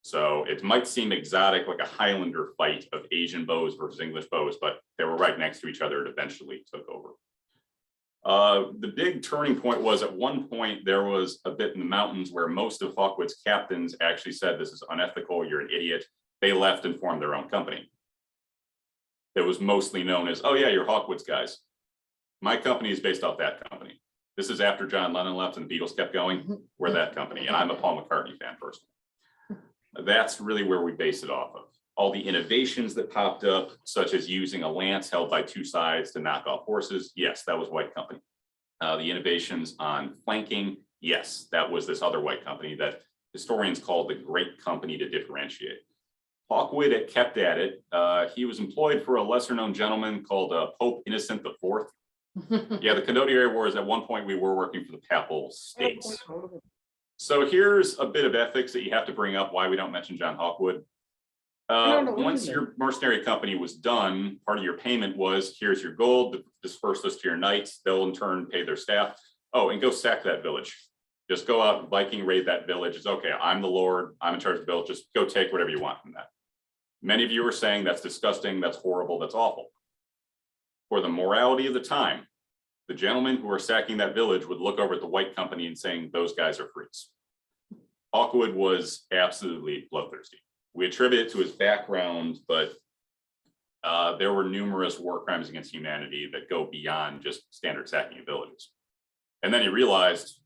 So it might seem exotic, like a Highlander fight of Asian bows versus English bows, but they were right next to each other. It eventually took over. The big turning point was at one point there was a bit in the mountains where most of Hawkwood's captains actually said, this is unethical, you're an idiot. They left and formed their own company. It was mostly known as, oh yeah, you're Hawkwood's guys. My company is based off that company. This is after John Lennon left and the Beatles kept going. We're that company, and I'm a Paul McCartney fan personally. That's really where we base it off of. All the innovations that popped up, such as using a lance held by two sides to knock off horses. Yes, that was White Company. The innovations on flanking. Yes, that was this other White Company that historians call the Great Company to differentiate. Hawkwood had kept at it. He was employed for a lesser known gentleman called Pope Innocent IV. Yeah, the Condottieri Wars, at one point we were working for the Papal States. So here's a bit of ethics that you have to bring up why we don't mention John Hawkwood. Once your mercenary company was done, part of your payment was, here's your gold, disperse this to your knights, they'll in turn pay their staff. Oh, and go sack that village. Just go out and Viking raid that village. It's okay, I'm the Lord, I'm in charge of the village, just go take whatever you want from that. Many of you are saying that's disgusting, that's horrible, that's awful. For the morality of the time, the gentlemen who are sacking that village would look over at the White Company and saying, those guys are freaks. Hawkwood was absolutely bloodthirsty. We attribute it to his background, but there were numerous war crimes against humanity that go beyond just standard sacking of villages. And then he realized,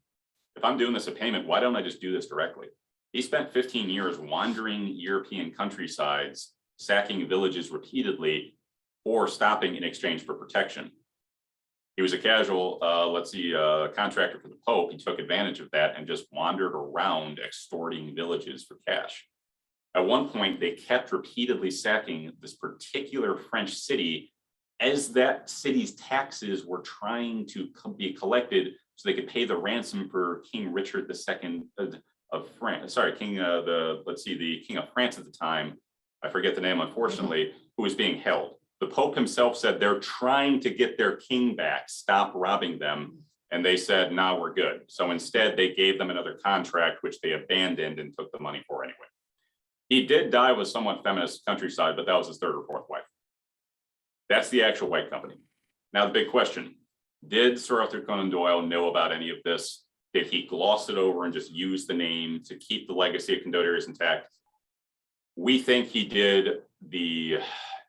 if I'm doing this a payment, why don't I just do this directly? He spent 15 years wandering European countrysides, sacking villages repeatedly, or stopping in exchange for protection. He was a casual, contractor for the Pope. He took advantage of that and just wandered around extorting villages for cash. At one point, they kept repeatedly sacking this particular French city as that city's taxes were trying to be collected so they could pay the ransom for King Richard II of France. Sorry, the King of France at the time. I forget the name, unfortunately, who was being held. The Pope himself said they're trying to get their king back, stop robbing them. And they said, nah, we're good. So instead, they gave them another contract, which they abandoned and took the money for anyway. He did die with somewhat feminist countryside, but that was his third or fourth wife. That's the actual White Company. Now, the big question, did Sir Arthur Conan Doyle know about any of this? Did he gloss it over and just use the name to keep the legacy of Condottieris intact? We think he did the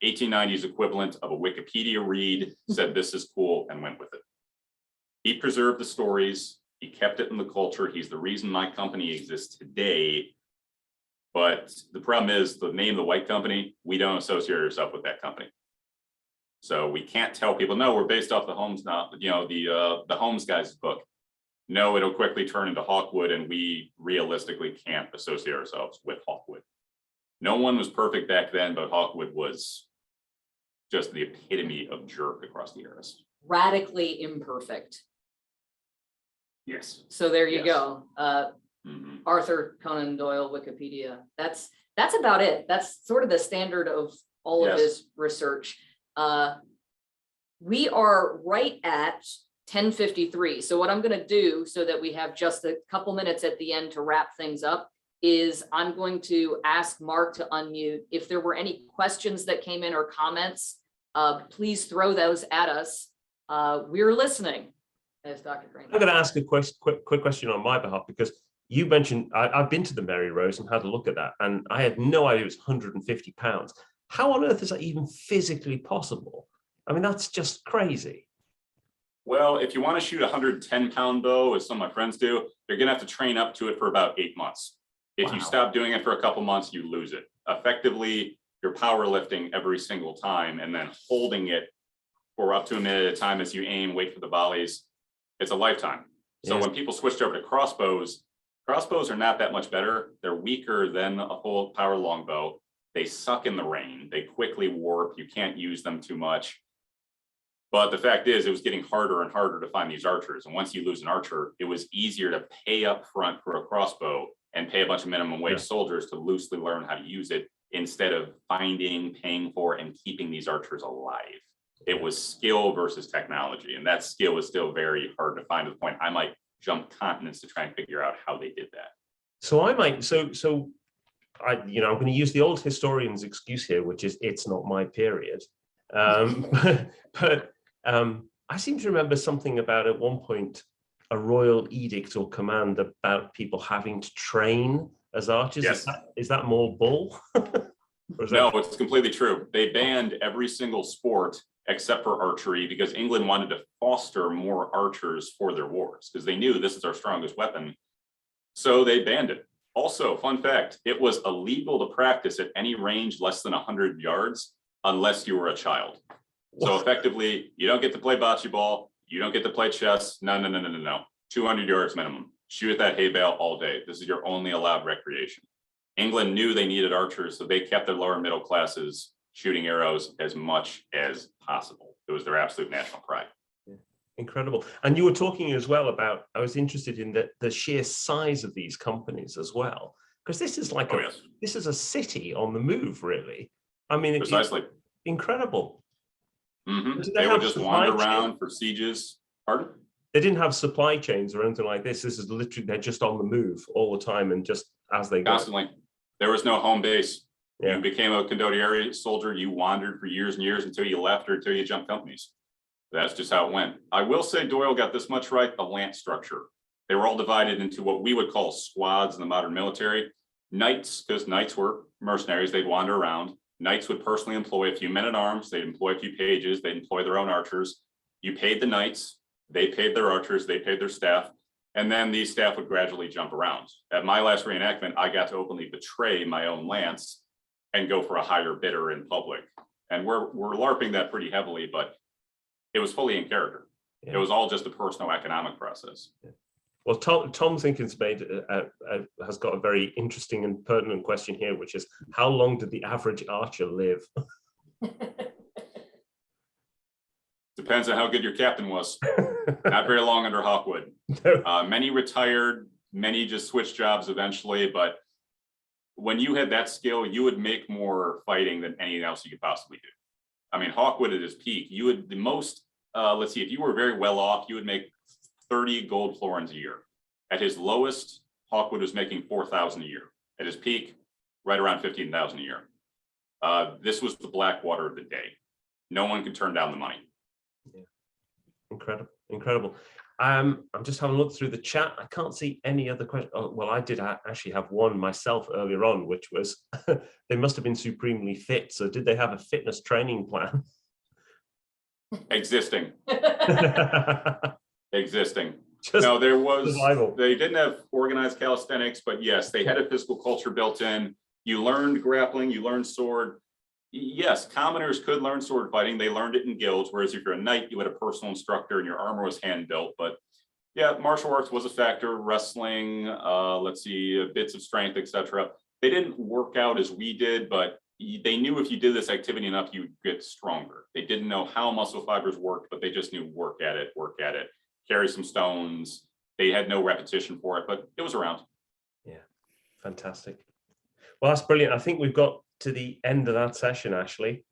1890s equivalent of a Wikipedia read, said this is cool, and went with it. He preserved the stories. He kept it in the culture. He's the reason my company exists today. But the problem is the name of the White Company, we don't associate ourselves with that company. So we can't tell people, no, we're based off the Holmes, the Holmes guys' book. No, it'll quickly turn into Hawkwood, and we realistically can't associate ourselves with Hawkwood. No one was perfect back then, but Hawkwood was just the epitome of jerk across the eras. Radically imperfect. Yes. So there you Yes. go. Arthur Conan Doyle Wikipedia. That's about it. That's sort of the standard of all of his research. We are right at 10:53. So what I'm going to do, so that we have just a couple minutes at the end to wrap things up, is I'm going to ask Mark to unmute. If there were any questions that came in or comments, please throw those at us. We're listening, as Dr. Crane. I'm going to ask a quick question on my behalf, because you mentioned I've been to the Mary Rose and had a look at that, and I had no idea it was 150 pounds. How on earth is that even physically possible? I mean, that's just crazy. Well, if you want to shoot a 110-pound bow, as some of my friends do, you're going to have to train up to it for about 8 months. If you stop doing it for a couple months, you lose it. Effectively, you're powerlifting every single time and then holding it for up to a minute at a time as you aim, wait for the volleys. It's a lifetime. So Yes. when people switched over to crossbows are not that much better. They're weaker than a full power longbow. They suck in the rain. They quickly warp. You can't use them too much. But the fact is, it was getting harder and harder to find these archers. And once you lose an archer, it was easier to pay up front for a crossbow and pay a bunch of minimum wage soldiers to loosely learn how to use it instead of finding, paying for, and keeping these archers alive. It was skill versus technology. And that skill is still very hard to find, to the point I might jump continents to try and figure out how they did that. So I might, I'm going to use the old historian's excuse here, which is it's not my period. But I seem to remember something about at one point a royal edict or command about people having to train as archers. Yes. Is that more bull? No, it's completely true. They banned every single sport except for archery because England wanted to foster more archers for their wars because they knew this is our strongest weapon. So they banned it. Also, fun fact, it was illegal to practice at any range less than 100 yards unless you were a child. So effectively, you don't get to play bocce ball, you don't get to play chess. No. 200 yards minimum. Shoot at that hay bale all day. This is your only allowed recreation. England knew they needed archers, so they kept their lower middle classes shooting arrows as much as possible. It was their absolute national pride. Incredible. And you were talking as well about, I was interested in the sheer size of these companies as well, because this is like this is a city on the move, really. I mean, Precisely. It's incredible. They would just wander around for sieges. Pardon? They didn't have supply chains or anything like this. This is literally, they're just on the move all the time and just as they go. Constantly. There was no home base. Yeah. You became a Condottieri soldier. You wandered for years and years until you left or until you jumped companies. That's just how it went. I will say Doyle got this much right, the lance structure. They were all divided into what we would call squads in the modern military. Knights, because knights were mercenaries, they'd wander around. Knights would personally employ a few men-at-arms, they'd employ a few pages, they'd employ their own archers. You paid the knights, they paid their archers, they paid their staff, and then these staff would gradually jump around. At my last reenactment, I got to openly betray my own lance and go for a higher bidder in public. And we're LARPing that pretty heavily, but it was fully in character. Yeah. It was all just a personal economic process. Yeah. Well, Tom Thinkins has got a very interesting and pertinent question here, which is how long did the average archer live? Depends on how good your captain was. Not very long under Hawkwood. Many retired, many just switched jobs eventually, but when you had that skill, you would make more fighting than anything else you could possibly do. I mean, Hawkwood at his peak, you would the most, let's see, if you were very well off, you would make 30 gold florins a year. At his lowest, Hawkwood was making 4,000 a year. At his peak, right around 15,000 a year. This was the Blackwater of the day. No one could turn down the money. Yeah. Incredible, incredible. I'm just having a look through the chat. I can't see any other questions. Oh, well, I did actually have one myself earlier on, which was they must have been supremely fit. So did they have a fitness training plan? Existing. Existing. Just no, there was, survival. They didn't have organized calisthenics, but yes, they had a physical culture built in. You learned grappling, you learned sword. Yes, commoners could learn sword fighting. They learned it in guilds, whereas if you're a knight, you had a personal instructor and your armor was hand built. But yeah, martial arts was a factor, wrestling, let's see, bits of strength, etc. They didn't work out as we did, but they knew if you did this activity enough, you'd get stronger. They didn't know how muscle fibers worked, but they just knew work at it, carry some stones. They had no repetition for it, but it was around. Yeah, fantastic. Well, that's brilliant. I think we've got to the end of that session, Ashley.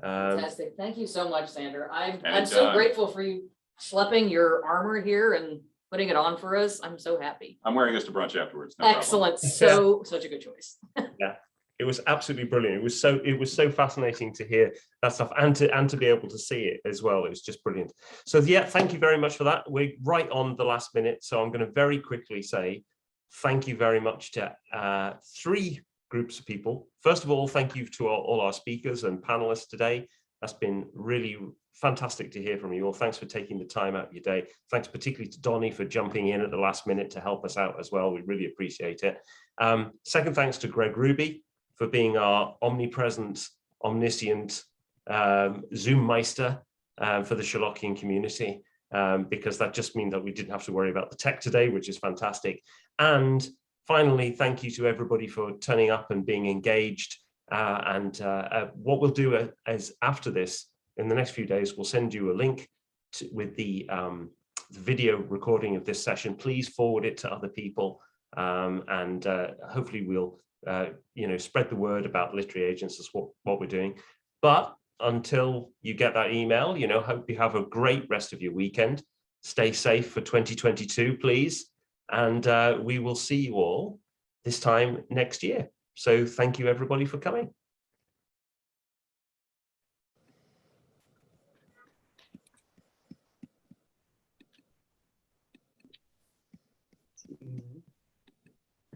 Fantastic. Thank you so much, Xander. I'm so grateful for you schlepping your armor here and putting it on for us. I'm so happy. I'm wearing this to brunch afterwards. No Excellent. problem. Such a good choice. Yeah, it was absolutely brilliant. It was so fascinating to hear that stuff and to be able to see it as well. It was just brilliant. So yeah, thank you very much for that. We're right on the last minute, so I'm going to very quickly say thank you very much to 3 groups of people. First of all, thank you to all our speakers and panelists today. That's been really fantastic to hear from you all. Thanks for taking the time out of your day. Thanks particularly to Donny for jumping in at the last minute to help us out as well. We really appreciate it. Second thanks to Greg Ruby for being our omnipresent, omniscient Zoom meister for the Sherlockian community. because that just means that we didn't have to worry about the tech today, which is fantastic. And finally, thank you to everybody for turning up and being engaged. What we'll do is after this, in the next few days, we'll send you a link with the video recording of this session. Please forward it to other people, and hopefully we'll spread the word about literary agents as what we're doing. But until you get that email, hope you have a great rest of your weekend. Stay safe for 2022, please. And we will see you all this time next year. So thank you everybody for coming.